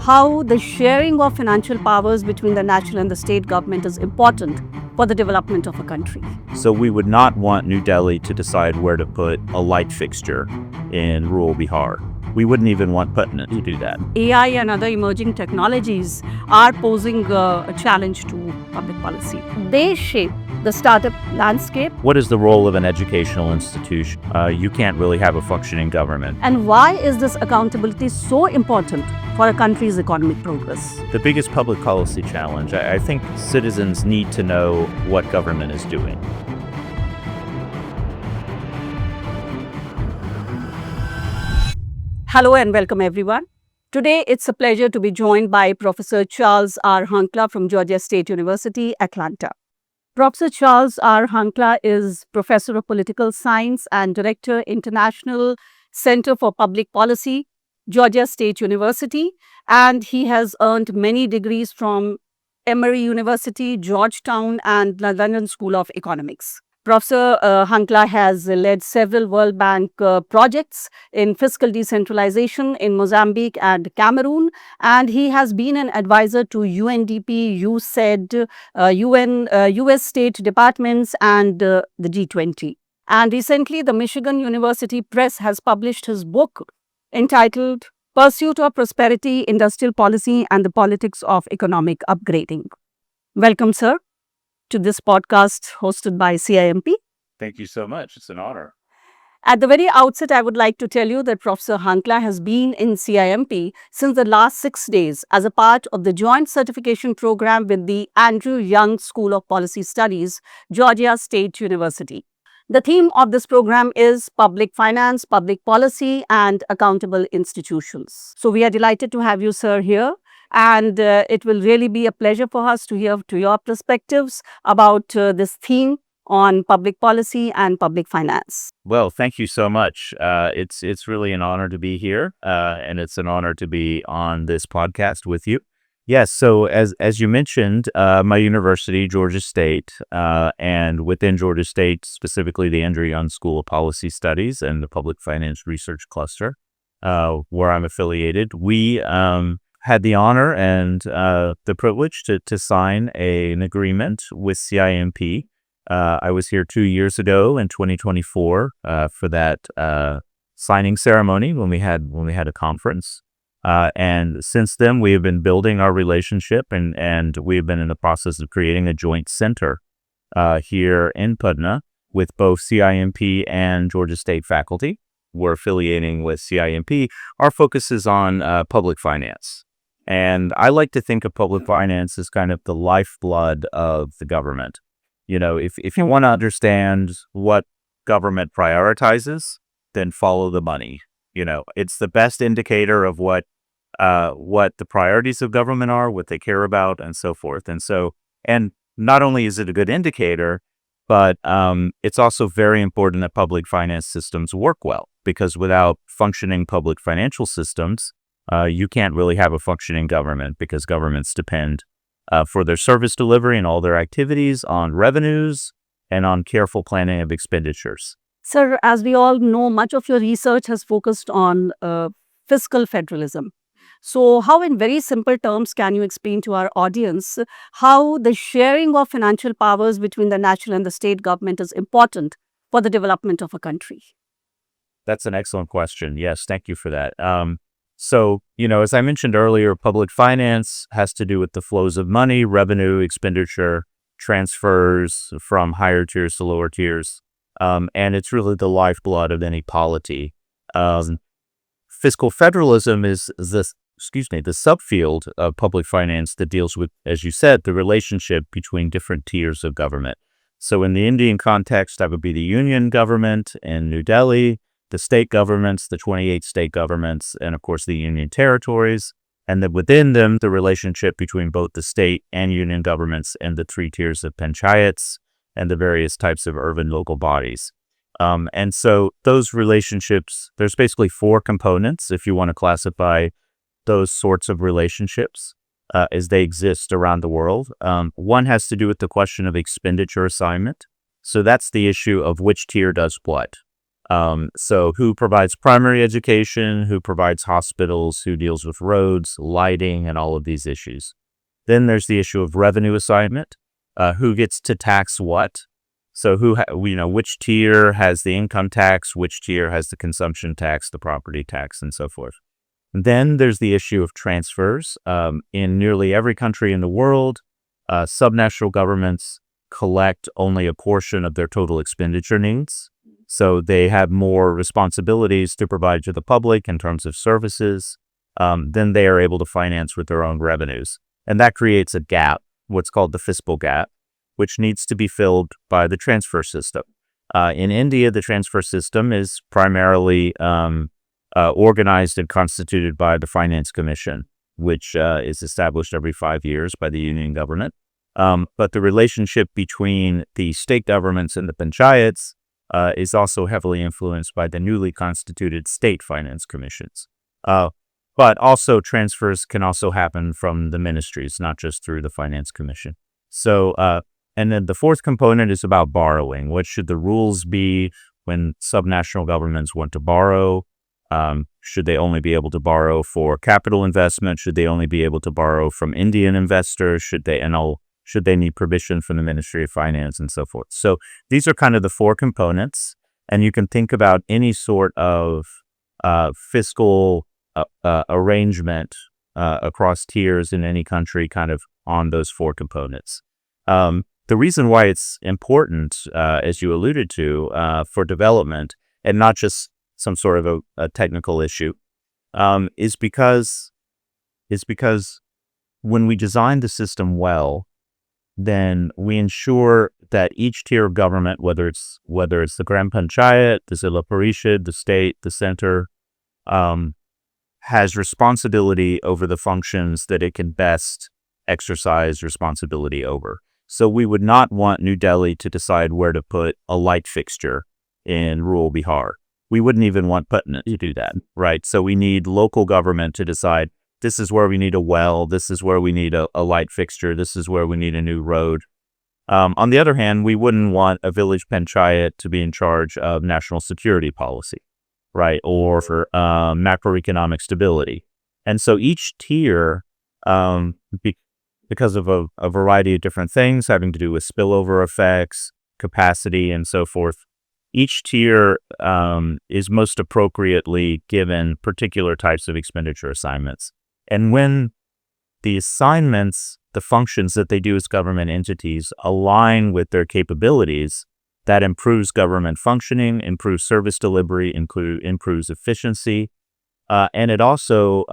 how the sharing of financial powers between the national and the state government is important for the development of a country. So we would not want New Delhi to decide where to put a light fixture in rural Bihar. We wouldn't even want Patna to do that. AI and other emerging technologies are posing a challenge to public policy. They shape the startup landscape. What is the role of an educational institution? You can't really have a functioning government. And why is this accountability so important for a country's economic progress? The biggest public policy challenge, I think citizens need to know what government is doing. Hello and welcome everyone. Today it's a pleasure to be joined by Professor Charles R. Hankla from Georgia State University, Atlanta. Professor Charles R. Hankla is Professor of Political Science and Director, International Center for Public Policy, Georgia State University, and he has earned many degrees from Emory University, Georgetown, and the London School of Economics. Professor Hankla has led several World Bank projects in fiscal decentralization in Mozambique and Cameroon, and he has been an advisor to UNDP, USAID, US state departments, and the G20. And recently, the Michigan University Press has published his book entitled Pursuit of Prosperity, Industrial Policy, and the Politics of Economic Upgrading. Welcome, sir, to this podcast hosted by CIMP. Thank you so much. It's an honor. At the very outset, I would like to tell you that Professor Hankla has been in CIMP since the last 6 days as a part of the joint certification program with the Andrew Young School of Policy Studies, Georgia State University. The theme of this program is public finance, public policy, and accountable institutions. So we are delighted to have you, sir, here. And it will really be a pleasure for us to hear your perspectives about this theme on public policy and public finance. Well, thank you so much. It's really an honor to be here, and it's an honor to be on this podcast with you. Yes, so as you mentioned, my university, Georgia State, and within Georgia State, specifically the Andrew Young School of Policy Studies and the Public Finance Research Cluster, where I'm affiliated, we had the honor and the privilege to sign an agreement with CIMP. I was here 2 years ago in 2024 for that signing ceremony when we had a conference. And since then, we have been building our relationship, and we have been in the process of creating a joint center here in Patna with both CIMP and Georgia State faculty. We're affiliating with CIMP. Our focus is on public finance. And I like to think of public finance as kind of the lifeblood of the government. You know, if you want to understand what government prioritizes, then follow the money. You know, it's the best indicator of what the priorities of government are, what they care about, and so forth. And not only is it a good indicator, but it's also very important that public finance systems work well, because without functioning public financial systems, you can't really have a functioning government, because governments depend for their service delivery and all their activities on revenues and on careful planning of expenditures. Sir, as we all know, much of your research has focused on fiscal federalism. So how, in very simple terms, can you explain to our audience how the sharing of financial powers between the national and the state government is important for the development of a country? That's an excellent question. Yes, thank you for that. So, you know, as I mentioned earlier, public finance has to do with the flows of money, revenue, expenditure, transfers from higher tiers to lower tiers. And it's really the lifeblood of any polity. Fiscal federalism is the subfield of public finance that deals with, as you said, the relationship between different tiers of government. So in the Indian context, that would be the union government in New Delhi, the state governments, the 28 state governments, and of course the union territories. And then within them, the relationship between both the state and union governments and the 3 tiers of panchayats and the various types of urban local bodies. And so those relationships, there's basically 4 components, if you want to classify those sorts of relationships as they exist around the world. One has to do with the question of expenditure assignment. So that's the issue of which tier does what. So who provides primary education, who provides hospitals, who deals with roads, lighting, and all of these issues. Then there's the issue of revenue assignment. Who gets to tax what? So which tier has the income tax, which tier has the consumption tax, the property tax, and so forth. Then there's the issue of transfers. In nearly every country in the world, subnational governments collect only a portion of their total expenditure needs. So they have more responsibilities to provide to the public in terms of services than they are able to finance with their own revenues. And that creates a gap, what's called the fiscal gap, which needs to be filled by the transfer system. In India, the transfer system is primarily organized and constituted by the Finance Commission, which is established every 5 years by the union government. But the relationship between the state governments and the panchayats is also heavily influenced by the newly constituted state finance commissions. But also transfers can also happen from the ministries, not just through the finance commission. So, and then the fourth component is about borrowing. What should the rules be when subnational governments want to borrow? Should they only be able to borrow for capital investment? Should they only be able to borrow from Indian investors? Should they need permission from the Ministry of Finance and so forth? So these are kind of the four components, and you can think about any sort of fiscal arrangement across tiers in any country kind of on those four components. The reason why it's important, as you alluded to, for development, and not just some sort of a technical issue, is because when we design the system well, then we ensure that each tier of government, whether it's the Gram Panchayat, the Zilla Parishad, the state, the center, has responsibility over the functions that it can best exercise responsibility over. So we would not want New Delhi to decide where to put a light fixture in rural Bihar. We wouldn't even want Patna to do that, right? So we need local government to decide, this is where we need a well, this is where we need a light fixture, this is where we need a new road. On the other hand, we wouldn't want a village panchayat to be in charge of national security policy, right? Or for macroeconomic stability. And so each tier, because of a variety of different things having to do with spillover effects, capacity, and so forth, each tier is most appropriately given particular types of expenditure assignments. And when the assignments, the functions that they do as government entities align with their capabilities, that improves government functioning, improves service delivery, improves efficiency, and it also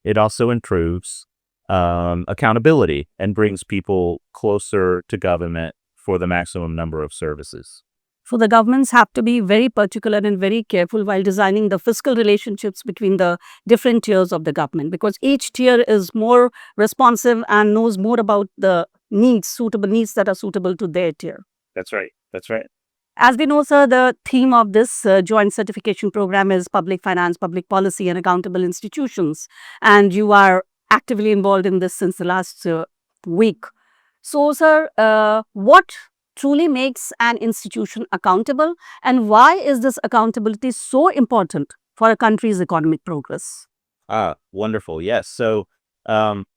improves accountability and brings people closer to government for the maximum number of services. So the governments have to be very particular and very careful while designing the fiscal relationships between the different tiers of the government, because each tier is more responsive and knows more about the suitable needs that are suitable to their tier. That's right. That's right. As we know, sir, the theme of this joint certification program is public finance, public policy, and accountable institutions. And you are actively involved in this since the last week. So, sir, what truly makes an institution accountable, and why is this accountability so important for a country's economic progress? Wonderful. Yes. So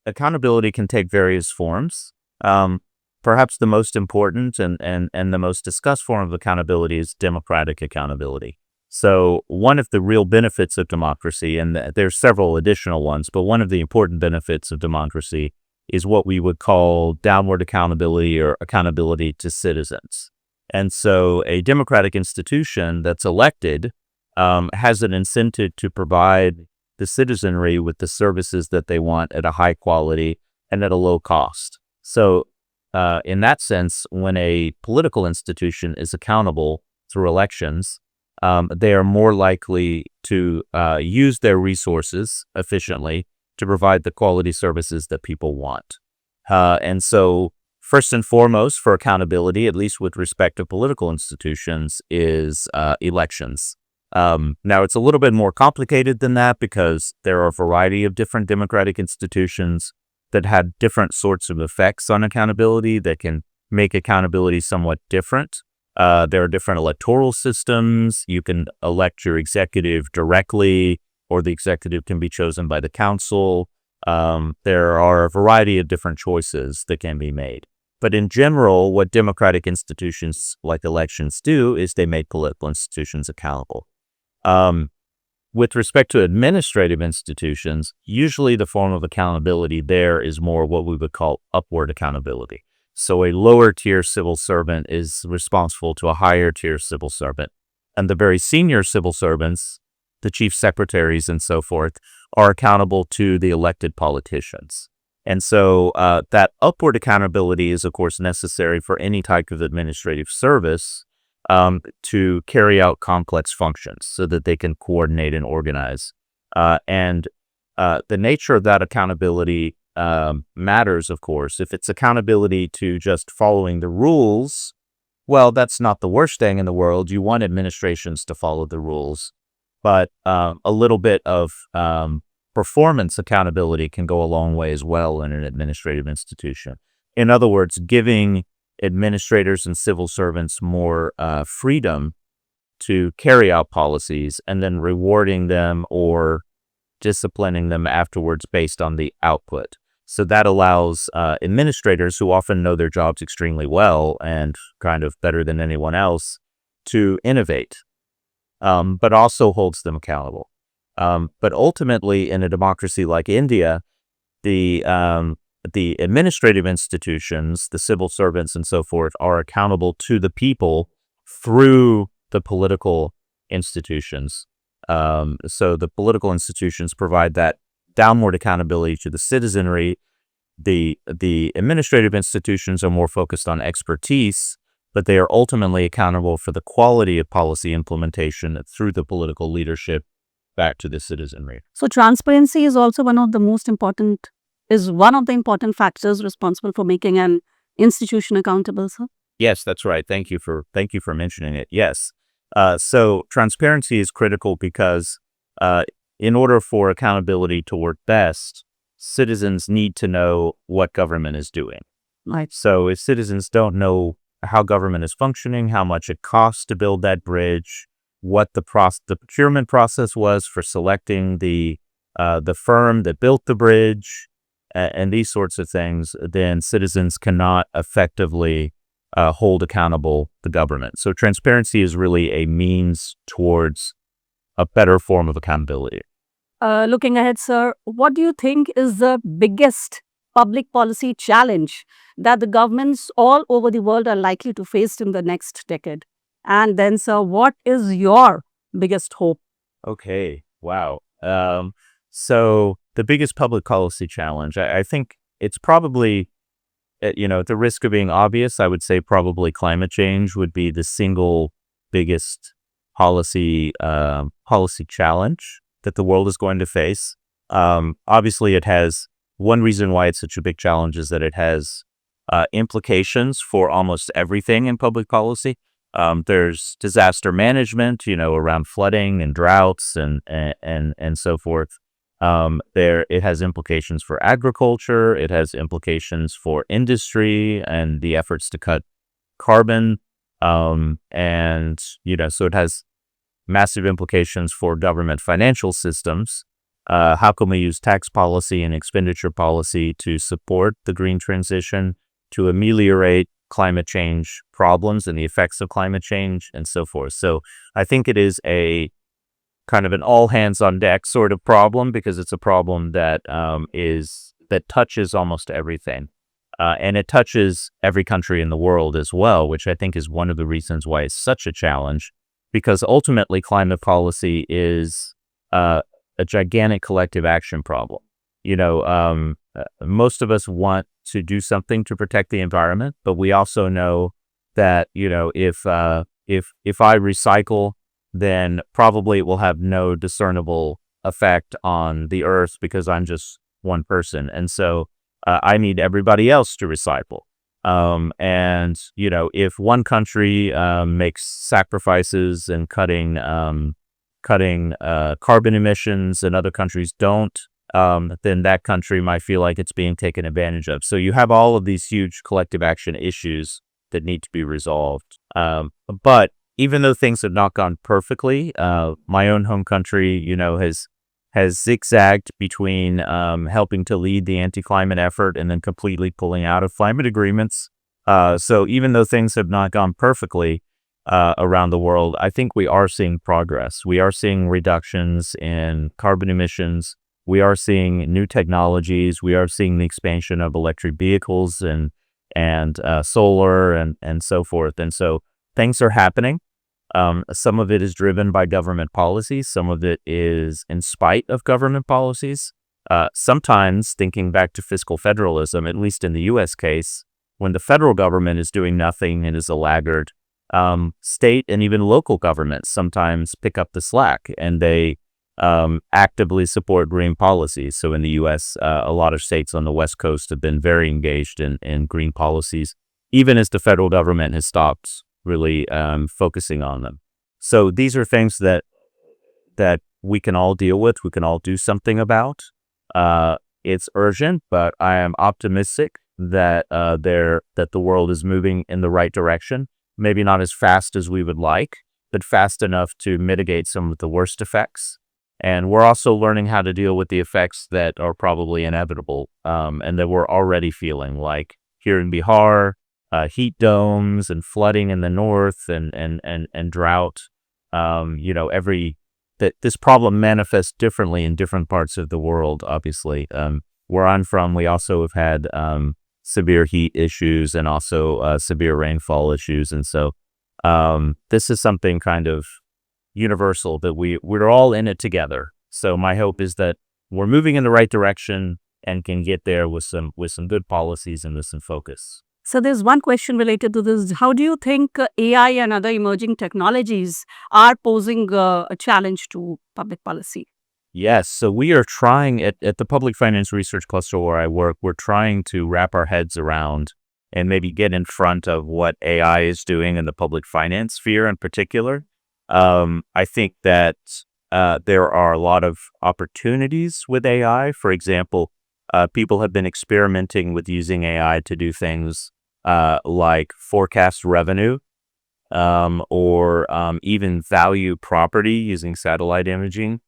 accountability can take various forms. Perhaps the most important and the most discussed form of accountability is democratic accountability. So one of the real benefits of democracy, and there's several additional ones, but one of the important benefits of democracy is what we would call downward accountability or accountability to citizens. And so a democratic institution that's elected has an incentive to provide the citizenry with the services that they want at a high quality and at a low cost. So in that sense, when a political institution is accountable through elections, they are more likely to use their resources efficiently to provide the quality services that people want. And so first and foremost for accountability, at least with respect to political institutions, is elections. Now, it's a little bit more complicated than that because there are a variety of different democratic institutions that had different sorts of effects on accountability that can make accountability somewhat different There are different electoral systems. You can elect your executive directly, or the executive can be chosen by the council. There are a variety of different choices that can be made. But in general, what democratic institutions like elections do is they make political institutions accountable. With respect to administrative institutions, usually the form of accountability there is more what we would call upward accountability. So a lower tier civil servant is responsible to a higher tier civil servant. And the very senior civil servants, the chief secretaries and so forth, are accountable to the elected politicians. And so that upward accountability is, of course, necessary for any type of administrative service to carry out complex functions so that they can coordinate and organize. And the nature of that accountability matters, of course. If it's accountability to just following the rules, well, that's not the worst thing in the world. You want administrations to follow the rules. But a little bit of performance accountability can go a long way as well in an administrative institution. In other words, giving administrators and civil servants more freedom to carry out policies and then rewarding them or disciplining them afterwards based on the output. So that allows administrators who often know their jobs extremely well and kind of better than anyone else to innovate, but also holds them accountable. But ultimately, in a democracy like India, the administrative institutions, the civil servants and so forth, are accountable to the people through the political institutions. So the political institutions provide that downward accountability to the citizenry. The administrative institutions are more focused on expertise, but they are ultimately accountable for the quality of policy implementation through the political leadership back to the citizenry. So transparency is also one of the important factors responsible for making an institution accountable, sir. Yes, that's right. Thank you for mentioning it. Yes. So transparency is critical because in order for accountability to work best, citizens need to know what government is doing. Right. So if citizens don't know how government is functioning, how much it costs to build that bridge, what the procurement process was for selecting the firm that built the bridge, and these sorts of things, then citizens cannot effectively hold accountable the government. So transparency is really a means towards a better form of accountability. Looking ahead, sir, what do you think is the biggest public policy challenge that the governments all over the world are likely to face in the next decade? And then, sir, what is your biggest hope? Okay. Wow. So the biggest public policy challenge, I think it's probably, at the risk of being obvious, I would say probably climate change would be the single biggest policy challenge that the world is going to face. Obviously, it has one reason why it's such a big challenge is that it has implications for almost everything in public policy. There's disaster management, around flooding and droughts and so forth. It has implications for agriculture. It has implications for industry and the efforts to cut carbon. So it has massive implications for government financial systems. How can we use tax policy and expenditure policy to support the green transition, to ameliorate climate change problems and the effects of climate change and so forth. So I think it is a kind of an all hands on deck sort of problem because it's a problem that touches almost everything. And it touches every country in the world as well, which I think is one of the reasons why it's such a challenge, because ultimately climate policy is a gigantic collective action problem. Most of us want to do something to protect the environment, but we also know that, if I recycle, then probably it will have no discernible effect on the earth because I'm just one person. And so I need everybody else to recycle. If one country makes sacrifices in cutting carbon emissions and other countries don't, then that country might feel like it's being taken advantage of. So you have all of these huge collective action issues that need to be resolved. But even though things have not gone perfectly, my own home country, has zigzagged between helping to lead the anti-climate effort and then completely pulling out of climate agreements. So even though things have not gone perfectly around the world, I think we are seeing progress. We are seeing reductions in carbon emissions. We are seeing new technologies. We are seeing the expansion of electric vehicles and solar and so forth. And so things are happening. Some of it is driven by government policies. Some of it is in spite of government policies. Sometimes, thinking back to fiscal federalism, at least in the U.S. case, when the federal government is doing nothing and is a laggard, state and even local governments sometimes pick up the slack and they actively support green policies. So in the U.S., a lot of states on the West Coast have been very engaged in green policies, even as the federal government has stopped really focusing on them. So these are things that we can all deal with. We can all do something about. It's urgent, but I am optimistic that that the world is moving in the right direction. Maybe not as fast as we would like, but fast enough to mitigate some of the worst effects. And we're also learning how to deal with the effects that are probably inevitable, and that we're already feeling, like here in Bihar, heat domes and flooding in the north and drought. This problem manifests differently in different parts of the world, obviously. Where I'm from, we also have had severe heat issues and also severe rainfall issues. And so this is something kind of universal that we're all in it together. So my hope is that we're moving in the right direction and can get there with some good policies and with some focus. So there's one question related to this. How do you think AI and other emerging technologies are posing a challenge to public policy? Yes, so we are trying at the Public Finance Research Cluster where I work, we're trying to wrap our heads around and maybe get in front of what AI is doing in the public finance sphere in particular. I think that there are a lot of opportunities with AI. For example, people have been experimenting with using AI to do things like forecast revenue or even value property using satellite imaging.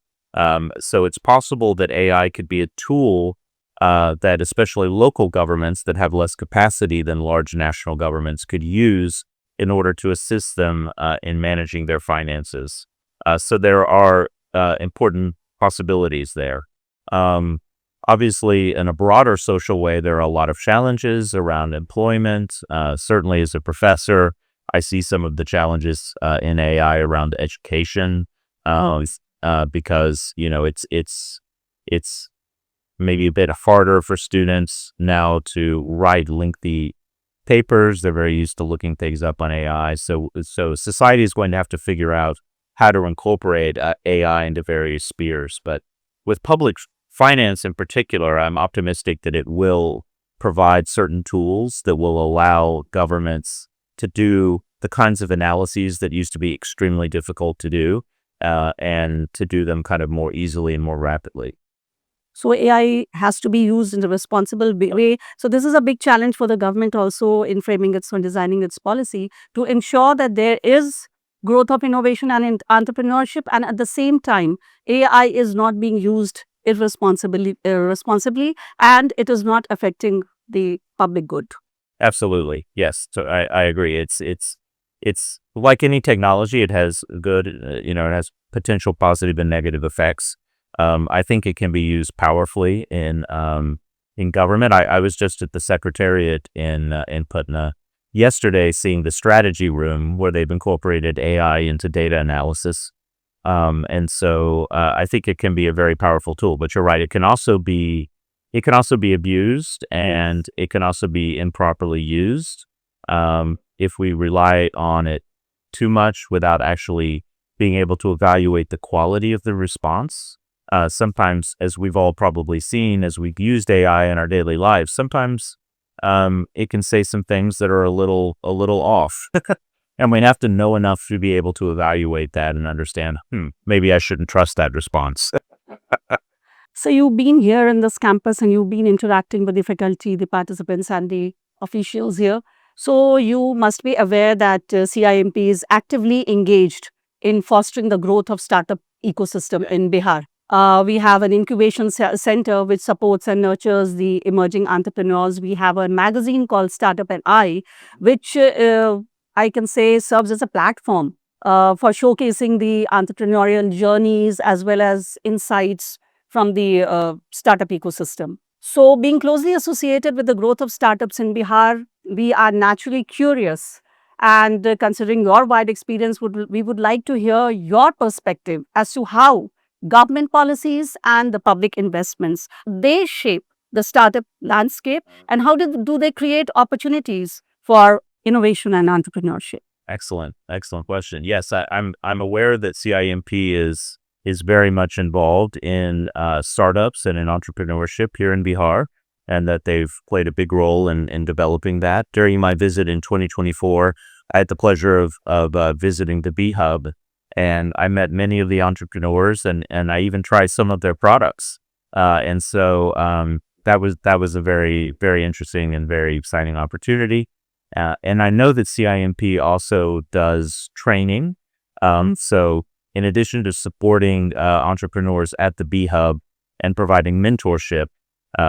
So it's possible that AI could be a tool that especially local governments that have less capacity than large national governments could use in order to assist them in managing their finances. So there are important possibilities there. Obviously, in a broader social way, there are a lot of challenges around employment. Certainly as a professor, I see some of the challenges in AI around education because, it's maybe a bit harder for students now to write lengthy papers. They're very used to looking things up on AI. So society is going to have to figure out how to incorporate AI into various spheres. But with public finance in particular, I'm optimistic that it will provide certain tools that will allow governments to do the kinds of analyses that used to be extremely difficult to do and to do them kind of more easily and more rapidly. So AI has to be used in a responsible way. So this is a big challenge for the government also in framing its and designing its policy to ensure that there is growth of innovation and entrepreneurship, and at the same time, AI is not being used irresponsibly, and it is not affecting the public good. Absolutely. Yes. So I agree. It's like any technology. It has good, it has potential positive and negative effects. I think it can be used powerfully in government. I was just at the Secretariat in Putna yesterday, seeing the strategy room where they've incorporated AI into data analysis. And so I think it can be a very powerful tool. But you're right; it can also be abused, and it can also be improperly used if we rely on it too much without actually being able to evaluate the quality of the response. Sometimes, as we've all probably seen, as we've used AI in our daily lives, sometimes it can say some things that are a little off. And we have to know enough to be able to evaluate that and understand, maybe I shouldn't trust that response. So you've been here in this campus and you've been interacting with the faculty, the participants, and the officials here. So you must be aware that CIMP is actively engaged in fostering the growth of startup ecosystem in Bihar. We have an incubation center which supports and nurtures the emerging entrepreneurs. We have a magazine called Startup and which I can say serves as a platform for showcasing the entrepreneurial journeys as well as insights from the startup ecosystem. So, being closely associated with the growth of startups in Bihar, we are naturally curious. And considering your wide experience, we would like to hear your perspective as to how government policies and the public investments they shape the startup landscape, and how do they create opportunities for innovation and entrepreneurship. Excellent question. Yes, I'm aware that CIMP is very much involved in startups and in entrepreneurship here in Bihar, and that they've played a big role in developing that. During my visit in 2024, I had the pleasure of visiting the B Hub, and I met many of the entrepreneurs, and I even tried some of their products. And so that was a very interesting and very exciting opportunity. And I know that CIMP also does training. So in addition to supporting entrepreneurs at the B Hub and providing mentorship,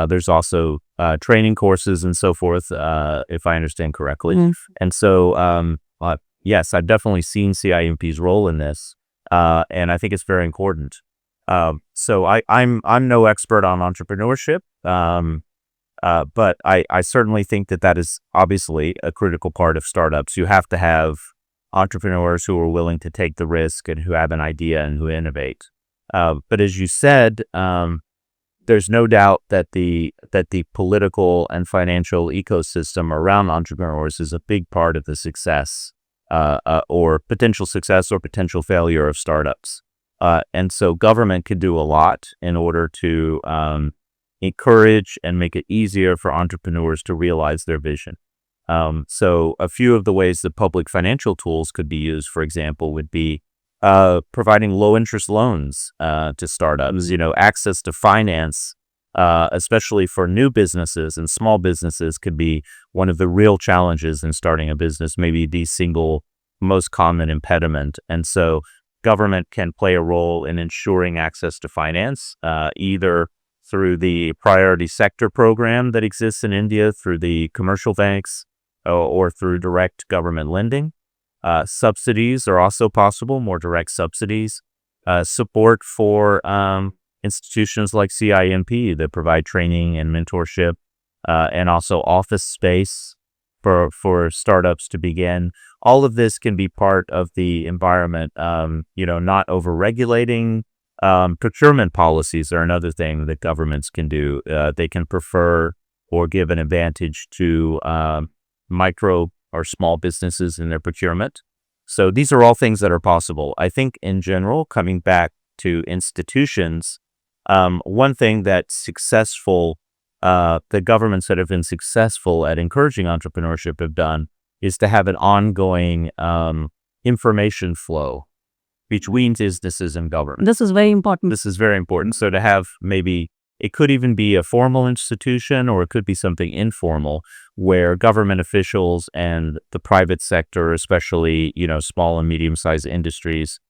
there's also training courses and so forth, if I understand correctly. And so, yes, I've definitely seen CIMP's role in this, and I think it's very important. So I'm no expert on entrepreneurship, but I certainly think that is obviously a critical part of startups. You have to have entrepreneurs who are willing to take the risk and who have an idea and who innovate. But as you said, there's no doubt that the political and financial ecosystem around entrepreneurs is a big part of the success, or potential success or potential failure of startups. And so government could do a lot in order to encourage and make it easier for entrepreneurs to realize their vision. So a few of the ways that public financial tools could be used, for example, would be providing low interest loans to startups, access to finance, especially for new businesses and small businesses, could be one of the real challenges in starting a business, maybe the single most common impediment. And so government can play a role in ensuring access to finance, either through the priority sector program that exists in India, through the commercial banks, or through direct government lending. Subsidies are also possible, more direct subsidies. Support for institutions like CIMP that provide training and mentorship, and also office space for startups to begin. All of this can be part of the environment, not over-regulating. Procurement policies are another thing that governments can do. They can prefer or give an advantage to micro or small businesses in their procurement. So these are all things that are possible. I think in general, coming back to institutions, one thing that the governments that have been successful at encouraging entrepreneurship have done is to have an ongoing information flow between businesses and government. This is very important. This is very important. So to have maybe, it could even be a formal institution, or it could be something informal where government officials and the private sector, especially, small and medium-sized industries,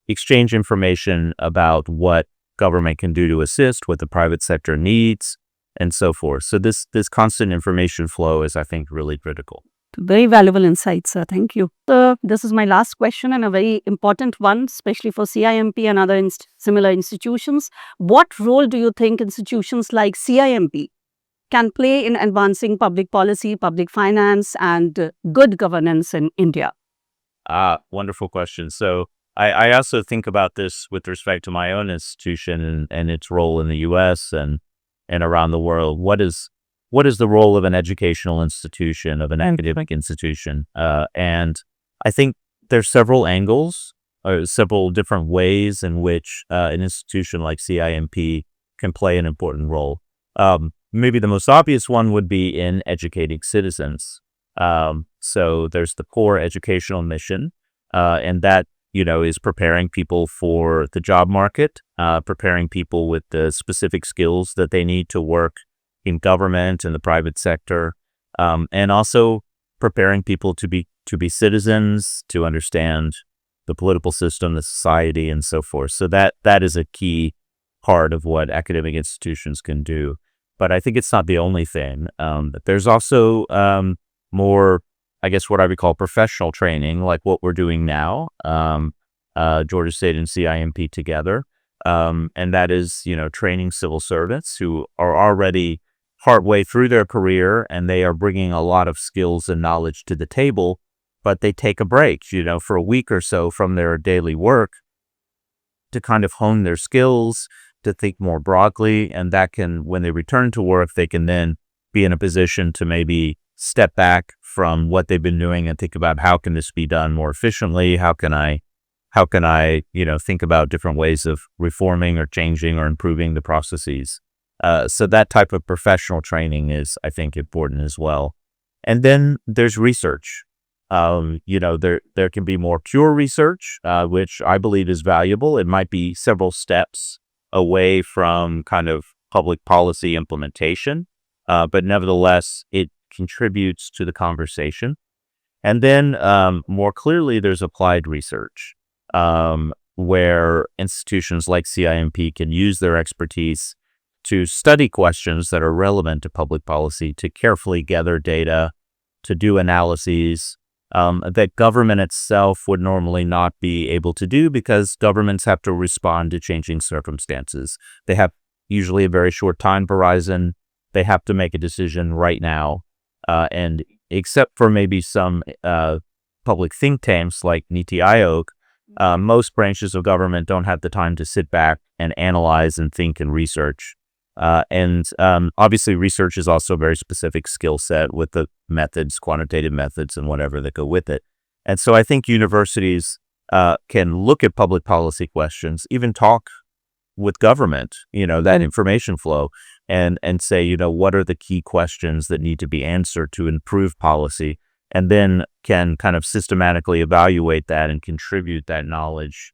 exchange information about what government can do to assist, what the private sector needs, and so forth. So this constant information flow is, I think, really critical. Very valuable insights, sir. Thank you. So this is my last question, and a very important one, especially for CIMP and other similar institutions. What role do you think institutions like CIMP can play in advancing public policy, public finance, and good governance in India? Wonderful question. So I also think about this with respect to my own institution and its role in the U.S. and around the world. What is the role of an educational institution, of an academic institution? And I think there's several angles, or several different ways in which an institution like CIMP can play an important role. Maybe the most obvious one would be in educating citizens. So there's the core educational mission, and that is preparing people for the job market, preparing people with the specific skills that they need to work in government and the private sector, and also preparing people to be citizens, to understand the political system, the society, and so forth. So that is a key part of what academic institutions can do. But I think it's not the only thing. There's also more, I guess, what I would call professional training, like what we're doing now, Georgia State and CIMP together. And that is, training civil servants who are already partway through their career, and they are bringing a lot of skills and knowledge to the table, but they take a break, for a week or so from their daily work to kind of hone their skills, to think more broadly. And that can, when they return to work, they can then be in a position to maybe step back from what they've been doing and think about, how can this be done more efficiently? How can I, think about different ways of reforming or changing or improving the processes? So that type of professional training is, I think, important as well. And then there's research. There can be more pure research, which I believe is valuable. It might be several steps away from kind of public policy implementation, but nevertheless, it contributes to the conversation. And then more clearly, there's applied research, where institutions like CIMP can use their expertise to study questions that are relevant to public policy, to carefully gather data, to do analyses that government itself would normally not be able to do, because governments have to respond to changing circumstances. They have usually a very short time horizon. They have to make a decision right now. And except for maybe some public think tanks like Niti Aayog, most branches of government don't have the time to sit back and analyze and think and research. And obviously, research is also a very specific skill set with the methods, quantitative methods, and whatever that go with it. And so I think universities can look at public policy questions, even talk with government, that information flow, and say, what are the key questions that need to be answered to improve policy, and then can kind of systematically evaluate that and contribute that knowledge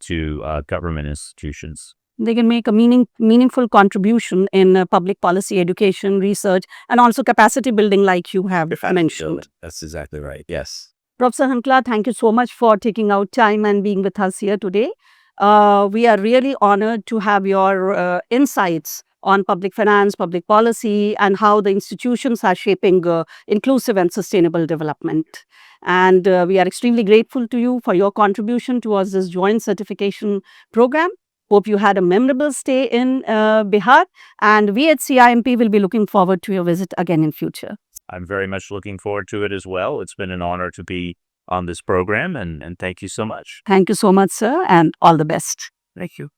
to government institutions. They can make a meaningful contribution in public policy education, research, and also capacity building, like you have mentioned. That's exactly right. Yes. Professor Hankla, thank you so much for taking out time and being with us here today. We are really honored to have your insights on public finance, public policy, and how the institutions are shaping inclusive and sustainable development. And we are extremely grateful to you for your contribution towards this joint certification program. Hope you had a memorable stay in Bihar, and we at CIMP will be looking forward to your visit again in future. I'm very much looking forward to it as well. It's been an honor to be on this program, and thank you so much. Thank you so much, sir, and all the best. Thank you.